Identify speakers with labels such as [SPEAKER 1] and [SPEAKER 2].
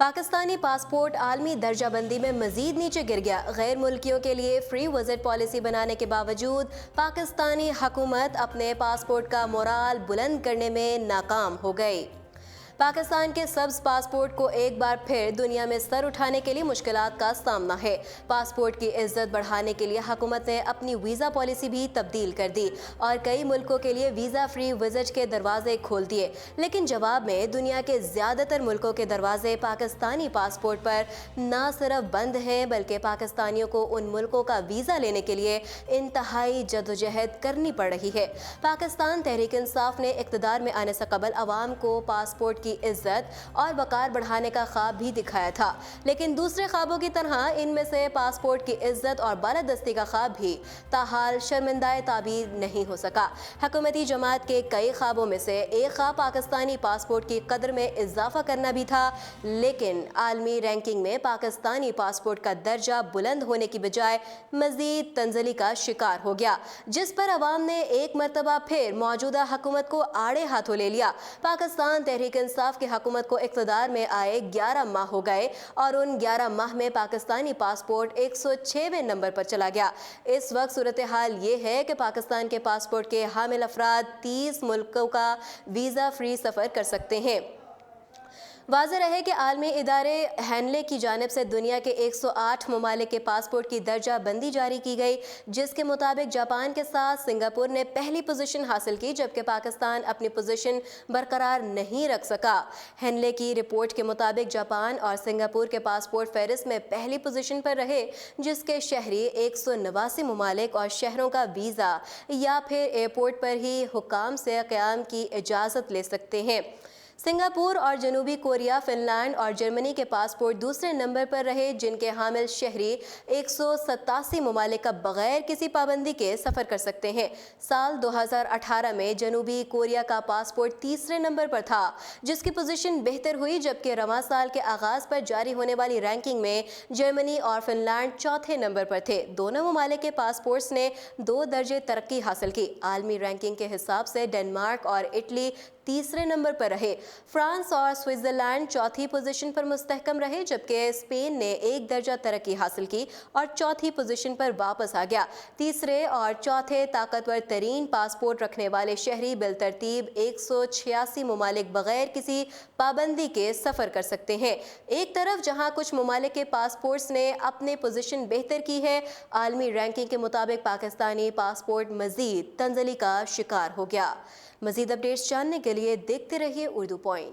[SPEAKER 1] Pakistani passport आलमी दर्जा बंदी में मजीद नीचे गिर गया। गैर मुल्कियों के लिए फ्री विजिट पॉलिसी बनाने के बावजूद पाकिस्तानी हुकूमत अपने पासपोर्ट का मोराल बुलंद करने में नाकाम हो गई। पाकिस्तान के सब्ज पासपोर्ट को एक बार फिर दुनिया में सर उठाने के लिए मुश्किलात का सामना है। पासपोर्ट की इज्जत बढ़ाने के लिए हुकूमत ने अपनी वीज़ा पॉलिसी भी तब्दील कर दी और कई मुल्कों के लिए वीज़ा फ्री विजिट के दरवाजे खोल दिए, लेकिन जवाब में दुनिया के ज़्यादातर मुल्कों के दरवाजे पाकिस्तानी पासपोर्ट पर न सिर्फ बंद हैं बल्कि पाकिस्तानियों को उन मुल्कों का वीज़ा लेने के लिए इंतहाई जदोजहद करनी पड़ रही है। पाकिस्तान तहरीक इंसाफ ने इक़्तिदार में आने से कबल आवाम को पासपोर्ट की इज्जत और वक़ार बढ़ाने का ख्वाब भी दिखाया था, लेकिन दूसरे ख्वाबों की तरह इनमें से पासपोर्ट की इज्जत और बालादस्ती का ख्वाब भी ताहाल शर्मिंदाए ताबीर नहीं हो सका। हुकूमती जमात के कई ख्वाबों में से एक ख्वाब पाकिस्तानी पासपोर्ट की कदर में इजाफा करना भी था, लेकिन आलमी रैंकिंग में पाकिस्तानी पासपोर्ट का दर्जा बुलंद होने की बजाय मजीद तंजली का शिकार हो गया, जिस पर अवाम ने एक मरतबा फिर मौजूदा हुकूमत को आड़े हाथों ले लिया। पाकिस्तान तहरीक इंसाफ की हुकूमत को इक़्तिदार में आए 11 माह हो गए और उन 11 माह में पाकिस्तानी पासपोर्ट 106वें नंबर पर चला गया। इस वक्त सूरत हाल ये है कि पाकिस्तान के पासपोर्ट के हामिल अफराद 30 मुल्कों का वीज़ा फ्री सफ़र कर सकते हैं। वाज़ेह रहे कि आलमी इदारे हैनले की जानिब से दुनिया के 108 ममालिक के पासपोर्ट की दर्जा बंदी जारी की गई, जिसके मुताबिक जापान के साथ सिंगापुर ने पहली पोजीशन हासिल की, जबकि पाकिस्तान अपनी पोजीशन बरकरार नहीं रख सका। हैनले की रिपोर्ट के मुताबिक जापान और सिंगापुर के पासपोर्ट फहरिस्त में पहली पोजीशन पर रहे, जिसके शहरी 189 ममालिक और शहरों का वीज़ा या फिर एयरपोर्ट पर ही हुकाम से क़याम की इजाज़त ले सकते हैं। सिंगापुर और जनूबी कोरिया, फिनलैंड और जर्मनी के पासपोर्ट दूसरे नंबर पर रहे, जिनके हामिल शहरी 187 ममालिक का बगैर किसी पाबंदी के सफ़र कर सकते हैं। साल 2018 में जनूबी कोरिया का पासपोर्ट तीसरे नंबर पर था, जिसकी पोजीशन बेहतर हुई, जबकि रवां साल के आगाज़ पर जारी होने वाली रैंकिंग में जर्मनी और फिनलैंड चौथे नंबर पर थे। दोनों ममालिक के पासपोर्ट्स ने 2 दर्जे तरक्की हासिल की। आलमी रैंकिंग के हिसाब से डेनमार्क और इटली तीसरे नंबर पर रहे। फ्रांस और स्विट्ज़रलैंड चौथी पोजीशन पर मुस्तहकम रहे, जबकि स्पेन ने 1 दर्जा तरक्की हासिल की और चौथी पोजीशन पर वापस आ गया। तीसरे और चौथे ताकतवर तरीन पासपोर्ट रखने वाले शहरी बिलतरतीब 186 ममालिक बगैर किसी पाबंदी के सफ़र कर सकते हैं। एक तरफ जहां कुछ ममालिक के पासपोर्ट्स ने अपने पोजीशन बेहतर की है, आलमी रैंकिंग के मुताबिक पाकिस्तानी पासपोर्ट मजीद तंजली का शिकार हो गया। मजीद अपडेट्स जानने के लिए देखते रहिए उर्दू पॉइंट।